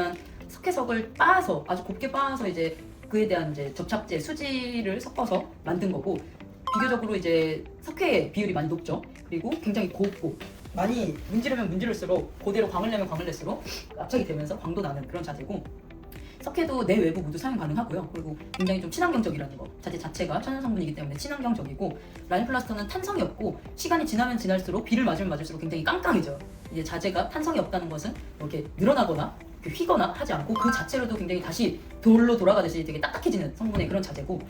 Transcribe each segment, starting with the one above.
일단 석회석을 빻아서 아주 곱게 빻아서 이제 그에 대한 이제 접착제 수지를 섞어서 만든 거고 비교적으로 이제 석회의 비율이 많이 높죠. 그리고 굉장히 곱고 많이 문지르면 문지를수록 그대로 광을 내면 광을 낼수록 압착이 되면서 광도 나는 그런 자재고 석회도 내 외부 모두 사용 가능하고요. 그리고 굉장히 좀 친환경적이라는 거. 자재 자체가 천연 성분이기 때문에 친환경적이고 라인 플라스터는 탄성이 없고 시간이 지나면 지날수록 비를 맞으면 맞을수록 굉장히 깡깡해져요. 이제 자재가 탄성이 없다는 것은 이렇게 늘어나거나 휘거나 하지 않고 그 자체로도 굉장히 다시 돌로 돌아가듯이 되게 딱딱해지는 성분의 그런 자재고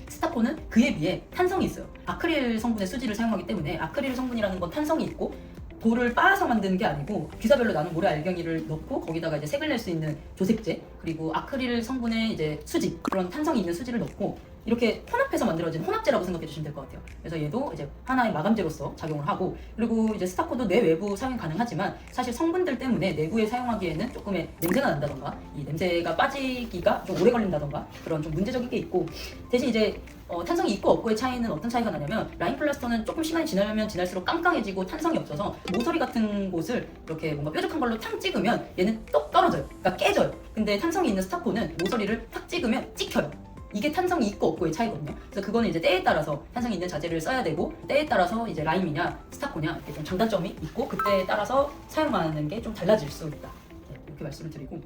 스타포는 그에 비해 탄성이 있어요. 아크릴 성분의 수지를 사용하기 때문에 아크릴 성분이라는 건 탄성이 있고 돌을 빻아서 만드는 게 아니고 귀사별로 나눈 모래 알갱이를 넣고 거기다가 이제 색을 낼 수 있는 조색제 그리고 아크릴 성분의 이제 수지 그런 탄성이 있는 수지를 넣고 이렇게 혼합해서 만들어진 혼합제라고 생각해 주시면 될 것 같아요. 그래서 얘도 이제 하나의 마감제로서 작용을 하고 그리고 이제 스타코도 내 외부 사용 가능하지만 사실 성분들 때문에 내부에 사용하기에는 조금의 냄새가 난다던가 이 냄새가 빠지기가 좀 오래 걸린다던가 그런 좀 문제적인 게 있고 대신 이제 탄성이 있고 없고의 차이는 어떤 차이가 나냐면 라인 플라스터는 조금 시간이 지나면 지날수록 깡깡해지고 탄성이 없어서 모서리 같은 곳을 이렇게 뭔가 뾰족한 걸로 탕 찍으면 얘는 똑 떨어져요. 그러니까 깨져요. 근데 탄성이 있는 스타코는 모서리를 탁 찍으면 찍혀요. 이게 탄성이 있고 없고의 차이거든요. 그래서 그거는 이제 때에 따라서 탄성이 있는 자재를 써야 되고 때에 따라서 이제 라임이냐 스타코냐 이렇게 좀 장단점이 있고 그때에 따라서 사용하는 게 좀 달라질 수 있다. 네, 이렇게 말씀을 드리고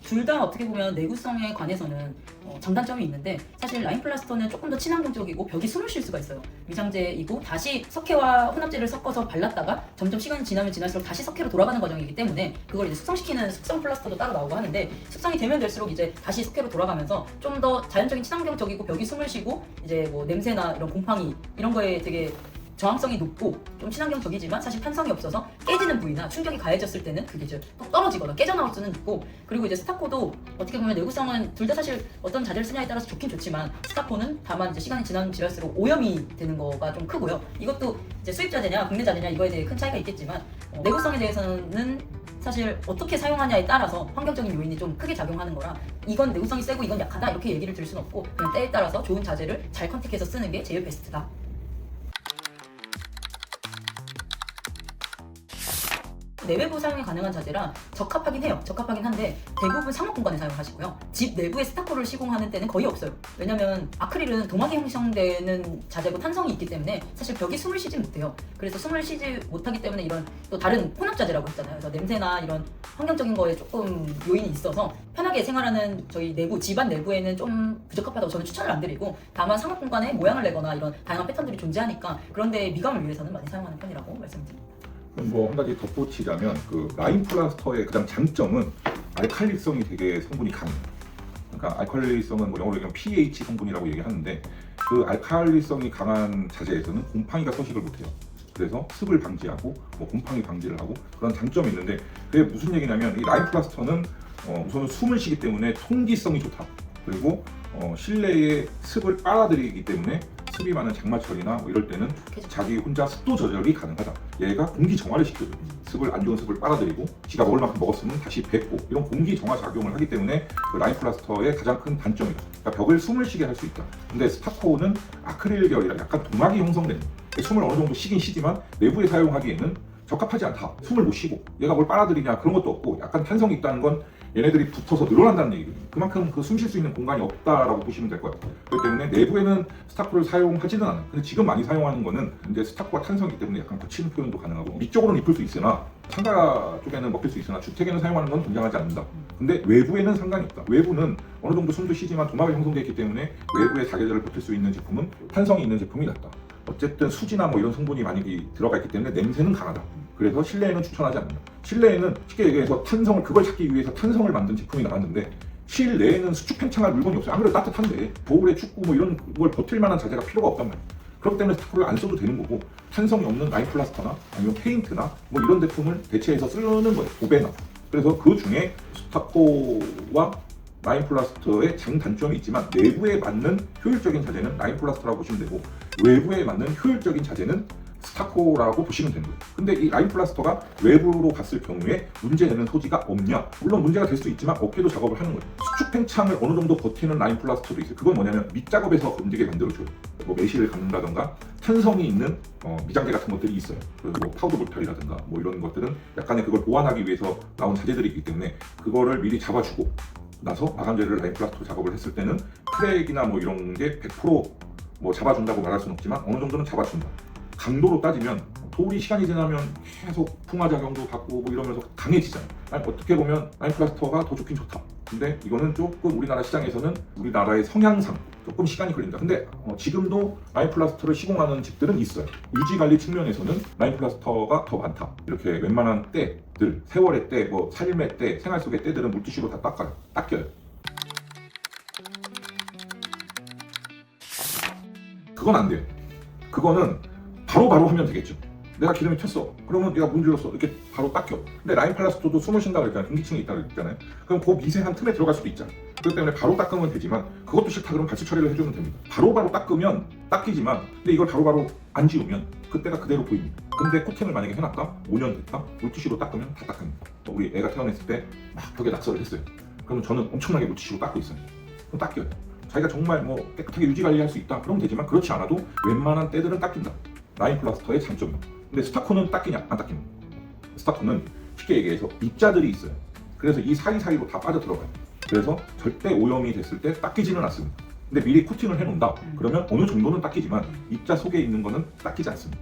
둘 다 어떻게 보면 내구성에 관해서는 장단점이 있는데 사실 라인 플라스터는 조금 더 친환경적이고 벽이 숨을 쉴 수가 있어요. 미장제이고 다시 석회와 혼합제를 섞어서 발랐다가 점점 시간이 지나면 지날수록 다시 석회로 돌아가는 과정이기 때문에 그걸 이제 숙성시키는 숙성 플라스터도 따로 나오고 하는데 숙성이 되면 될수록 이제 다시 석회로 돌아가면서 좀 더 자연적인 친환경적이고 벽이 숨을 쉬고 이제 뭐 냄새나 이런 곰팡이 이런 거에 되게 저항성이 높고 좀 친환경적이지만 사실 탄성이 없어서 깨지는 부위나 충격이 가해졌을 때는 그게 이제 또 떨어지거나 깨져나올 수는 있고 그리고 이제 스타코도 어떻게 보면 내구성은 둘 다 사실 어떤 자재를 쓰냐에 따라서 좋긴 좋지만 스타코는 다만 이제 시간이 지나면 지날수록 오염이 되는 거가 좀 크고요. 이것도 이제 수입 자재냐 국내 자재냐 이거에 대해 큰 차이가 있겠지만 내구성에 대해서는 사실 어떻게 사용하냐에 따라서 환경적인 요인이 좀 크게 작용하는 거라 이건 내구성이 세고 이건 약하다 이렇게 얘기를 드릴 수는 없고 그냥 때에 따라서 좋은 자재를 잘 컨택해서 쓰는 게 제일 베스트다. 내외부 사용이 가능한 자재라 적합하긴 해요. 적합하긴 한데 대부분 상업 공간에 사용하시고요. 집 내부에 스타코를 시공하는 때는 거의 없어요. 왜냐면 아크릴은 동하게 형성되는 자재고 탄성이 있기 때문에 사실 벽이 숨을 쉬지 못해요. 그래서 숨을 쉬지 못하기 때문에 이런 또 다른 혼합 자재라고 했잖아요. 그래서 냄새나 이런 환경적인 거에 조금 요인이 있어서 편하게 생활하는 저희 내부 집안 내부에는 좀 부적합하다고 저는 추천을 안 드리고 다만 상업 공간에 모양을 내거나 이런 다양한 패턴들이 존재하니까 그런데 미감을 위해서는 많이 사용하는 편이라고 말씀드립니다. 뭐 한 가지 덧붙이자면 그 라인 플라스터의 가장 장점은 알칼리성이 되게 성분이 강해요. 그러니까 알칼리성은 뭐 영어로 얘기하면 pH 성분이라고 얘기하는데 그 알칼리성이 강한 자재에서는 곰팡이가 서식을 못해요. 그래서 습을 방지하고 뭐 곰팡이 방지를 하고 그런 장점이 있는데 그게 무슨 얘기냐면 이 라인 플라스터는 우선은 숨을 쉬기 때문에 통기성이 좋다. 그리고 실내의 습을 빨아들이기 때문에 습이 많은 장마철이나 뭐 이럴 때는 자기 혼자 습도 조절이 가능하다. 얘가 공기 정화를 시켜줘요. 습을 안 좋은 습을 빨아들이고 지가 먹을 만큼 먹었으면 다시 뱉고 이런 공기 정화 작용을 하기 때문에 그 라인 플라스터의 가장 큰 단점이다. 그러니까 벽을 숨을 쉬게 할 수 있다. 근데 스타코는 아크릴 계열이라 약간 동막이 형성되는 숨을 어느 정도 쉬긴 쉬지만 내부에 사용하기에는 적합하지 않다. 숨을 못 쉬고 얘가 뭘 빨아들이냐 그런 것도 없고 약간 탄성이 있다는 건 얘네들이 붙어서 늘어난다는 얘기거든요. 그만큼 그 숨 쉴 수 있는 공간이 없다라고 보시면 될 것 같아요. 그렇기 때문에 내부에는 스타코를 사용하지는 않아요. 근데 지금 많이 사용하는 거는 이제 스타코가 탄성이기 때문에 약간 거치는 표현도 가능하고 밑쪽으로는 입힐 수 있으나 상가 쪽에는 먹힐 수 있으나 주택에는 사용하는 건 권장하지 않는다. 근데 외부에는 상관이 없다. 외부는 어느 정도 숨도 쉬지만 도마가 형성되어 있기 때문에 외부의 자재들을 버틸 수 있는 제품은 탄성이 있는 제품이 낫다. 어쨌든 수지나 뭐 이런 성분이 많이 들어가 있기 때문에 냄새는 강하다. 그래서 실내에는 추천하지 않는다. 실내에는 쉽게 얘기해서 탄성을 그걸 찾기 위해서 탄성을 만든 제품이 나왔는데 실내에는 수축 팽창할 물건이 없어요. 아무래도 따뜻한데 겨울에 춥고 뭐 이런 걸 버틸 만한 자재가 필요가 없단 말이에요. 그렇기 때문에 스타코를 안 써도 되는 거고 탄성이 없는 라인 플라스터나 아니면 페인트나 뭐 이런 제품을 대체해서 쓰는 거예요. 도배나. 그래서 그 중에 스타코와 라인 플라스터의 장단점이 있지만 내부에 맞는 효율적인 자재는 라인 플라스터라고 보시면 되고 외부에 맞는 효율적인 자재는 스타코라고 보시면 되는 거예요. 근데 이 라인 플라스터가 외부로 봤을 경우에 문제되는 소지가 없냐? 물론 문제가 될 수 있지만 없게도 작업을 하는 거예요. 수축 팽창을 어느 정도 버티는 라인 플라스터도 있어요. 그건 뭐냐면 밑작업에서 건지게 만들어줘요. 뭐 매실을 감는다던가 탄성이 있는 미장제 같은 것들이 있어요. 그리고 뭐 파우더 볼탈이라든가 뭐 이런 것들은 약간의 그걸 보완하기 위해서 나온 자재들이 있기 때문에 그거를 미리 잡아주고 나서 마감재를 라인 플라스터 작업을 했을 때는 크랙이나 뭐 이런 게 100%뭐 잡아준다고 말할 수는 없지만 어느 정도는 잡아준다. 강도로 따지면 돌이 시간이 지나면 계속 풍화작용도 받고 뭐 이러면서 강해지잖아요. 아니, 어떻게 보면 라인 플라스터가 더 좋긴 좋다. 근데 이거는 조금 우리나라 시장에서는 우리나라의 성향상 조금 시간이 걸린다. 근데 지금도 라인 플라스터를 시공하는 집들은 있어요. 유지관리 측면에서는 라인 플라스터가 더 많다. 이렇게 웬만한 때들, 세월의 때, 뭐 삶의 때, 생활 속의 때들은 물티슈로 다 닦여요. 그건 안 돼요. 그거는 바로바로 하면 되겠죠. 내가 기름이 튀었어. 그러면 내가 문질렀어. 이렇게 바로 닦여. 근데 라인 플라스터도 숨을 쉰다고 그랬잖아요. 공기층이 있다고 그랬잖아요. 그럼 그 미세한 틈에 들어갈 수도 있잖아요. 그렇기 때문에 바로 닦으면 되지만 그것도 싫다 그러면 같이 처리를 해주면 됩니다. 바로바로 닦으면 닦이지만 근데 이걸 바로바로 안 지우면 그때가 그대로 보입니다. 근데 코팅을 만약에 해놨다? 5년 됐다? 물티슈로 닦으면 다 닦습니다. 우리 애가 태어났을 때 막 벽에 낙서를 했어요. 그러면 저는 엄청나게 물티슈로 닦고 있어요. 그럼 닦여요. 자기가 정말 뭐 깨끗하게 유지관리할 수 있다? 그러면 되지만 그렇지 않아도 웬만한 때들은 닦인다. 라인 플라스터의 장점입니다. 근데 스타코는 닦이냐? 안 닦이냐? 스타코는 쉽게 얘기해서 입자들이 있어요. 그래서 이 사이사이로 다 빠져 들어가요. 그래서 절대 오염이 됐을 때 닦이지는 않습니다. 근데 미리 코팅을 해놓는다. 그러면 어느 정도는 닦이지만 입자 속에 있는 거는 닦이지 않습니다.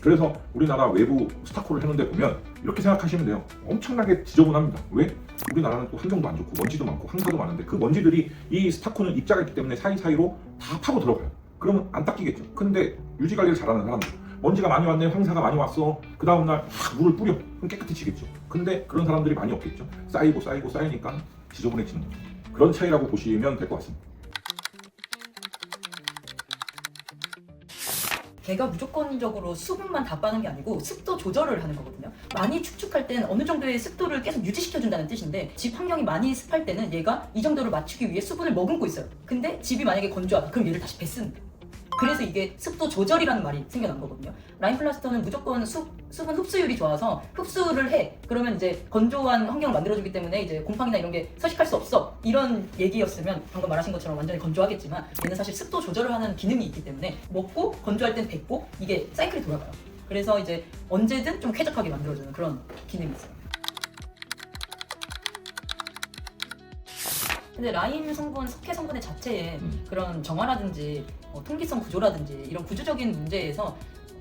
그래서 우리나라 외부 스타코를 해놓은 데 보면 이렇게 생각하시면 돼요. 엄청나게 지저분합니다. 왜? 우리나라는 또 환경도 안 좋고 먼지도 많고 황사도 많은데 그 먼지들이 이 스타코는 입자가 있기 때문에 사이사이로 다 파고 들어가요. 그러면 안 닦이겠죠. 근데 유지관리를 잘하는 사람들 먼지가 많이 왔네, 황사가 많이 왔어. 그 다음날 물을 뿌려. 그럼 깨끗해지겠죠. 근데 그런 사람들이 많이 없겠죠. 쌓이니까 지저분해지는 거죠. 그런 차이라고 보시면 될 것 같습니다. 걔가 무조건적으로 수분만 다 빠는 게 아니고 습도 조절을 하는 거거든요. 많이 축축할 때는 어느 정도의 습도를 계속 유지시켜준다는 뜻인데 집 환경이 많이 습할 때는 얘가 이 정도를 맞추기 위해 수분을 머금고 있어요. 근데 집이 만약에 건조하다 그럼 얘를 다시 뱉습니다. 그래서 이게 습도 조절이라는 말이 생겨난 거거든요. 라인 플라스터는 무조건 수분 흡수율이 좋아서 흡수를 해. 그러면 이제 건조한 환경을 만들어주기 때문에 이제 곰팡이나 이런 게 서식할 수 없어. 이런 얘기였으면 방금 말하신 것처럼 완전히 건조하겠지만 얘는 사실 습도 조절을 하는 기능이 있기 때문에 먹고 건조할 땐 뱉고 이게 사이클이 돌아가요. 그래서 이제 언제든 좀 쾌적하게 만들어주는 그런 기능이 있어요. 근데 라임 성분, 석회 성분의 자체에 그런 정화라든지 통기성 구조라든지 이런 구조적인 문제에서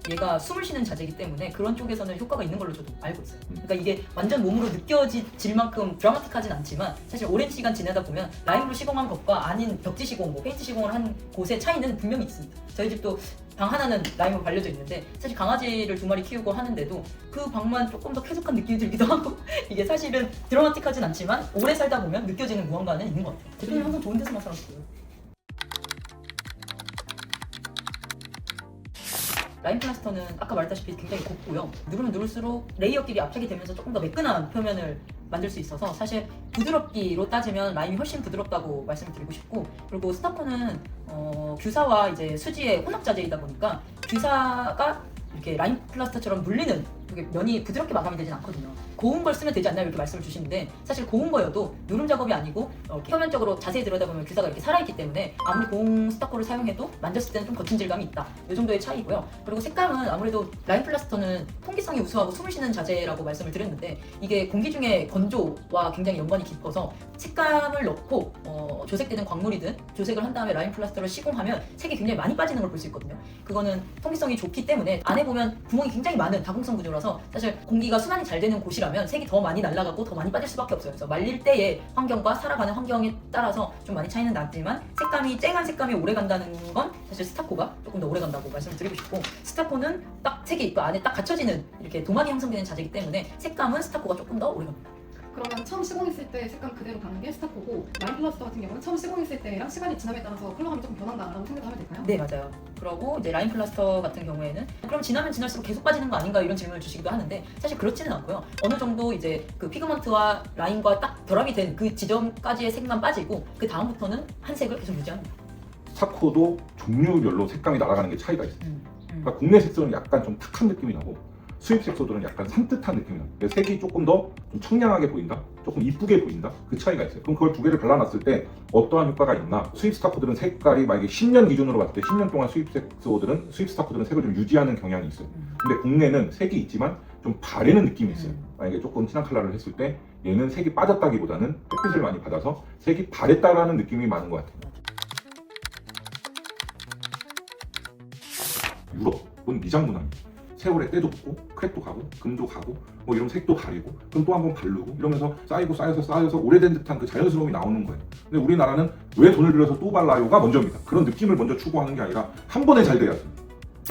얘가 숨을 쉬는 자재이기 때문에 그런 쪽에서는 효과가 있는 걸로 저도 알고 있어요. 그러니까 이게 완전 몸으로 느껴질 만큼 드라마틱하진 않지만 사실 오랜 시간 지내다 보면 라임으로 시공한 것과 아닌 벽지 시공, 뭐 페인트 시공을 한 곳의 차이는 분명히 있습니다. 저희 집도 방 하나는 라임으로 발려져 있는데 사실 강아지를 2마리 키우고 하는데도 그 방만 조금 더 쾌적한 느낌이 들기도 하고 이게 사실은 드라마틱하진 않지만 오래 살다 보면 느껴지는 무언가는 있는 것 같아요. 대표님 항상 좋은 데서만 살았어요. 라인 플라스터는 아까 말했다시피 굉장히 곱고요. 누르면 누를수록 레이어끼리 압착이 되면서 조금 더 매끈한 표면을 만들 수 있어서 사실 부드럽기로 따지면 라임이 훨씬 부드럽다고 말씀을 드리고 싶고, 그리고 스타코는 규사와 이제 수지의 혼합 자재이다 보니까 규사가 이렇게 라인 플라스터처럼 물리는 면이 부드럽게 마감이 되진 않거든요. 고운 걸 쓰면 되지 않나요? 이렇게 말씀을 주시는데 사실 고운 거여도 누름 작업이 아니고 표면적으로 자세히 들여다보면 규사가 이렇게 살아있기 때문에 아무리 고운 스타코를 사용해도 만졌을 때는 좀 거친 질감이 있다. 이 정도의 차이고요. 그리고 색감은 아무래도 라인 플라스터는 통기성이 우수하고 숨을 쉬는 자재라고 말씀을 드렸는데 이게 공기 중에 건조와 굉장히 연관이 깊어서 색감을 넣고 조색되는 광물이든 조색을 한 다음에 라인 플라스터를 시공하면 색이 굉장히 많이 빠지는 걸 볼 수 있거든요. 그거는 통기성이 좋기 때문에 안에 보면 구멍이 굉장히 많은 다공성 구조라서 사실 공기가 순환이 잘 되는 곳이라면 색이 더 많이 날아가고 더 많이 빠질 수밖에 없어요. 그래서 말릴 때의 환경과 살아가는 환경에 따라서 좀 많이 차이는 나지만 색감이 쨍한 색감이 오래 간다는 건 사실 스타코가 조금 더 오래 간다고 말씀을 드리고 싶고, 스타코는 딱 색이 있고 안에 딱 갖춰지는 이렇게 도막이 형성되는 자재이기 때문에 색감은 스타코가 조금 더 오래 갑니다. 그러면 처음 시공했을 때 색감 그대로 가는 게 스타코고, 라인 플라스터 같은 경우는 처음 시공했을 때랑 시간이 지남에 따라서 컬러감이 조금 변한다라고 생각하면 될까요? 네, 맞아요. 그리고 이제 라인 플라스터 같은 경우에는 그럼 지나면 지날수록 계속 빠지는 거 아닌가 이런 질문을 주시기도 하는데 사실 그렇지는 않고요. 어느 정도 이제 그 피그먼트와 라인과 딱 결합이 된 그 지점까지의 색만 빠지고 그 다음부터는 한 색을 계속 유지합니다. 스타코도 종류별로 색감이 날아가는 게 차이가 있어요. 그러니까 국내 색소는 약간 좀 탁한 느낌이 나고 수입 색소들은 약간 산뜻한 느낌이 나요. 색이 조금 더 좀 청량하게 보인다, 조금 이쁘게 보인다, 그 차이가 있어요. 그럼 그걸 두 개를 발라놨을 때 어떠한 효과가 있나? 수입 스타코들은 색깔이 만약에 10년 기준으로 봤을 때 10년 동안 수입 스타코들은 색을 좀 유지하는 경향이 있어요. 근데 국내는 색이 있지만 좀 바래는 느낌이 있어요. 만약에 조금 진한 컬러를 했을 때 얘는 색이 빠졌다기보다는 햇빛을 많이 받아서 색이 바랬다라는 느낌이 많은 것 같아요. 유럽은 미장 문화입니다. 세월에 때도 붙고 크랙도 가고 금도 가고 뭐 이런 색도 가리고 그럼 또 한번 바르고 이러면서 쌓여서 오래된 듯한 그 자연스러움이 나오는 거예요. 근데 우리나라는 왜 돈을 들여서 또 발라요가 먼저입니다. 그런 느낌을 먼저 추구하는 게 아니라 한 번에 잘 돼야지.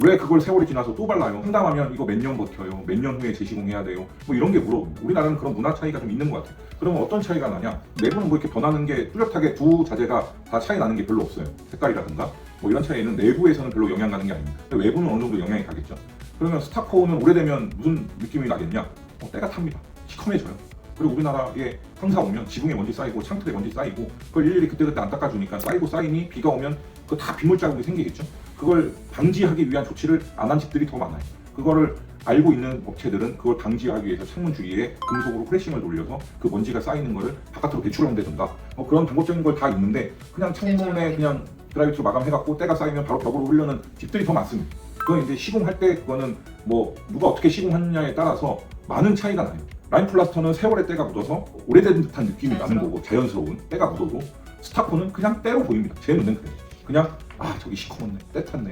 왜 그걸 세월이 지나서 또 발라요? 한담하면 이거 몇 년 버텨요? 몇 년 후에 재시공해야 돼요? 뭐 이런 게 물어봅니다. 우리나라는 그런 문화 차이가 좀 있는 것 같아요. 그러면 어떤 차이가 나냐? 내부는 뭐 이렇게 변하는 게 뚜렷하게 두 자재가 다 차이 나는 게 별로 없어요. 색깔이라든가 뭐 이런 차이는 내부에서는 별로 영향 가는 게 아닙니다. 근데 외부는 어느 정도 영향이 가겠죠. 그러면 스타코는 오래되면 무슨 느낌이 나겠냐? 때가 탑니다. 시커매져요. 그리고 우리나라에 황사 오면 지붕에 먼지 쌓이고 창틀에 먼지 쌓이고 그걸 일일이 그때그때 안 닦아주니까 쌓이고 쌓이니 비가 오면 그 다 빗물 자국이 생기겠죠. 그걸 방지하기 위한 조치를 안 한 집들이 더 많아요. 그거를 알고 있는 업체들은 그걸 방지하기 위해서 창문 주위에 금속으로 프레싱을 돌려서 그 먼지가 쌓이는 거를 바깥으로 배출한다든가 그런 방법적인 걸 다 있는데 그냥 창문에 그냥 드라이브로 마감해갖고 때가 쌓이면 바로 벽으로 흘려는 집들이 더 많습니다. 그건 이제 시공할 때 그거는 뭐 누가 어떻게 시공하느냐에 따라서 많은 차이가 나요. 라인 플라스터는 세월의 때가 묻어서 오래된 듯한 느낌이 나는 거고 자연스러운 때가 묻어도 스타코는 그냥 때로 보입니다. 제 눈엔 그래요. 그냥 저기 시커멓네, 때 탔네.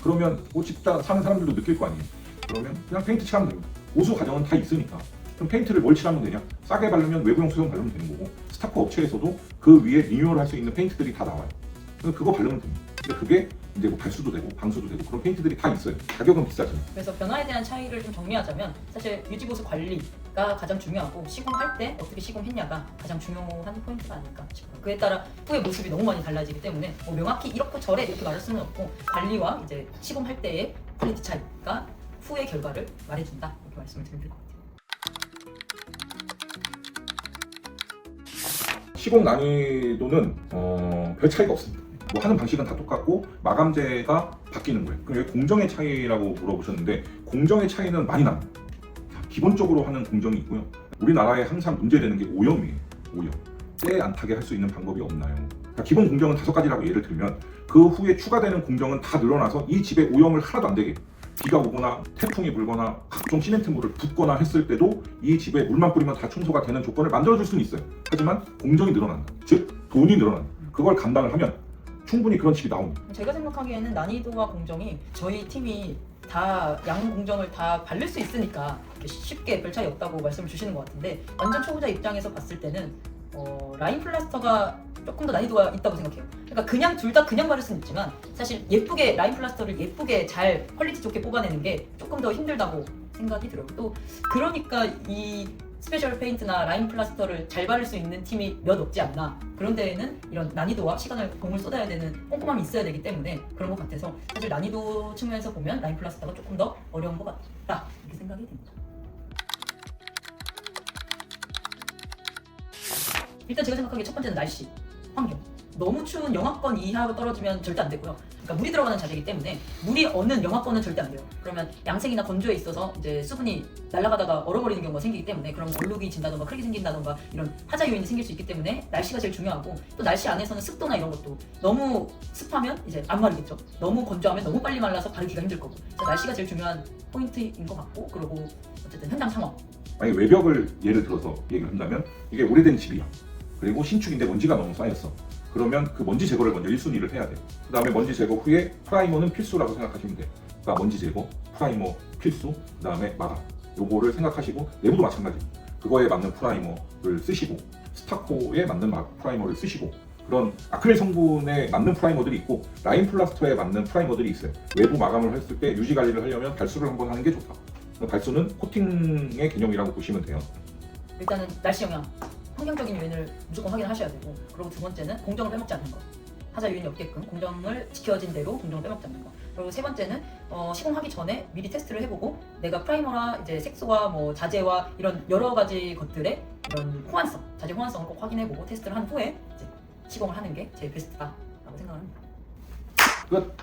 그러면 집다 사는 사람들도 느낄 거 아니에요. 그러면 그냥 페인트 칠하면 됩니다. 보수 과정은 다 있으니까. 그럼 페인트를 뭘 칠하면 되냐? 싸게 바르면 외부용 수용 바르면 되는 거고 스타코 업체에서도 그 위에 리뉴얼 할 수 있는 페인트들이 다 나와요. 그거 바르면 됩니다. 근데 그게 이제 뭐 발수도 되고 방수도 되고 그런 페인트들이 다 있어요. 가격은 비싸죠. 그래서 변화에 대한 차이를 좀 정리하자면 사실 유지보수 관리가 가장 중요하고 시공할 때 어떻게 시공했냐가 가장 중요한 포인트가 아닐까 싶어요. 그에 따라 후의 모습이 너무 많이 달라지기 때문에 뭐 명확히 이렇고 저래 이렇게 말할 수는 없고 관리와 이제 시공할 때의 퀄리티 차이가 후의 결과를 말해준다 이렇게 말씀을 드리면 될 것 같아요. 시공 난이도는 별 차이가 없습니다. 뭐 하는 방식은 다 똑같고 마감재가 바뀌는 거예요. 그럼 여기 공정의 차이라고 물어보셨는데 공정의 차이는 많이 납니다. 기본적으로 하는 공정이 있고요. 우리나라에 항상 문제되는 게 오염이에요. 오염. 때 안 타게 할 수 있는 방법이 없나요? 그러니까 기본 공정은 5가지라고 예를 들면 그 후에 추가되는 공정은 다 늘어나서 이 집에 오염을 하나도 안 되게 비가 오거나 태풍이 불거나 각종 시멘트물을 붓거나 했을 때도 이 집에 물만 뿌리면 다 청소가 되는 조건을 만들어줄 수는 있어요. 하지만 공정이 늘어난다. 즉 돈이 늘어난다. 그걸 감당을 하면 충분히 그런 집이 나옵니다. 제가 생각하기에는 난이도와 공정이 저희 팀이 다 양 공정을 다 바를 수 있으니까 쉽게 별 차이 없다고 말씀을 주시는 것 같은데 완전 초보자 입장에서 봤을 때는 라인 플라스터가 조금 더 난이도가 있다고 생각해요. 그러니까 그냥 둘 다 그냥 바를 수는 있지만 사실 예쁘게 라인 플라스터를 예쁘게 잘 퀄리티 좋게 뽑아내는 게 조금 더 힘들다고 생각이 들어요. 또 그러니까 이 스페셜 페인트나 라인 플라스터를 잘 바를 수 있는 팀이 몇 없지 않나. 그런 데에는 이런 난이도와 시간을 공을 쏟아야 되는 꼼꼼함이 있어야 되기 때문에 그런 것 같아서 사실 난이도 측면에서 보면 라인 플라스터가 조금 더 어려운 것 같다 이렇게 생각이 됩니다. 일단 제가 생각하기에 첫 번째는 날씨, 환경. 너무 추운 영하권 이하로 떨어지면 절대 안 되고요. 그러니까 물이 들어가는 자재이기 때문에 물이 어는 영하권은 절대 안 돼요. 그러면 양생이나 건조에 있어서 이제 수분이 날아가다가 얼어버리는 경우가 생기기 때문에 그럼 얼룩이 진다던가 크랙이 생긴다던가 이런 하자 요인이 생길 수 있기 때문에 날씨가 제일 중요하고 또 날씨 안에서는 습도나 이런 것도 너무 습하면 이제 안 마르겠죠. 너무 건조하면 너무 빨리 말라서 바르기가 힘들 거고. 그래서 날씨가 제일 중요한 포인트인 것 같고 그리고 어쨌든 현장 상황. 만약에 외벽을 예를 들어서 얘기를 한다면 이게 오래된 집이야. 그리고 신축인데 먼지가 너무 쌓였어. 그러면 그 먼지 제거를 먼저 1순위를 해야 돼요. 그 다음에 먼지 제거 후에 프라이머는 필수라고 생각하시면 돼요. 그러니까 먼지 제거, 프라이머 필수, 그 다음에 마감. 요거를 생각하시고 내부도 마찬가지입니다. 그거에 맞는 프라이머를 쓰시고 스타코에 맞는 프라이머를 쓰시고 그런 아크릴 성분에 맞는 프라이머들이 있고 라인 플라스터에 맞는 프라이머들이 있어요. 외부 마감을 했을 때 유지 관리를 하려면 발수를 한번 하는 게 좋다. 발수는 코팅의 개념이라고 보시면 돼요. 일단은 날씨 영향, 환경적인 요인을 무조건 확인하셔야 되고 그리고 두 번째는 공정을 빼먹지 않는 거. 하자 요인이 없게끔 공정을 지켜진 대로 공정을 빼먹지 않는 거. 그리고 세 번째는 시공하기 전에 미리 테스트를 해보고 내가 프라이머나 이제 색소와 뭐 자재와 이런 여러 가지 것들의 이런 호환성, 자재 호환성을 꼭 확인해보고 테스트를 한 후에 이제 시공을 하는 게 제일 베스트다라고 생각합니다. 끝.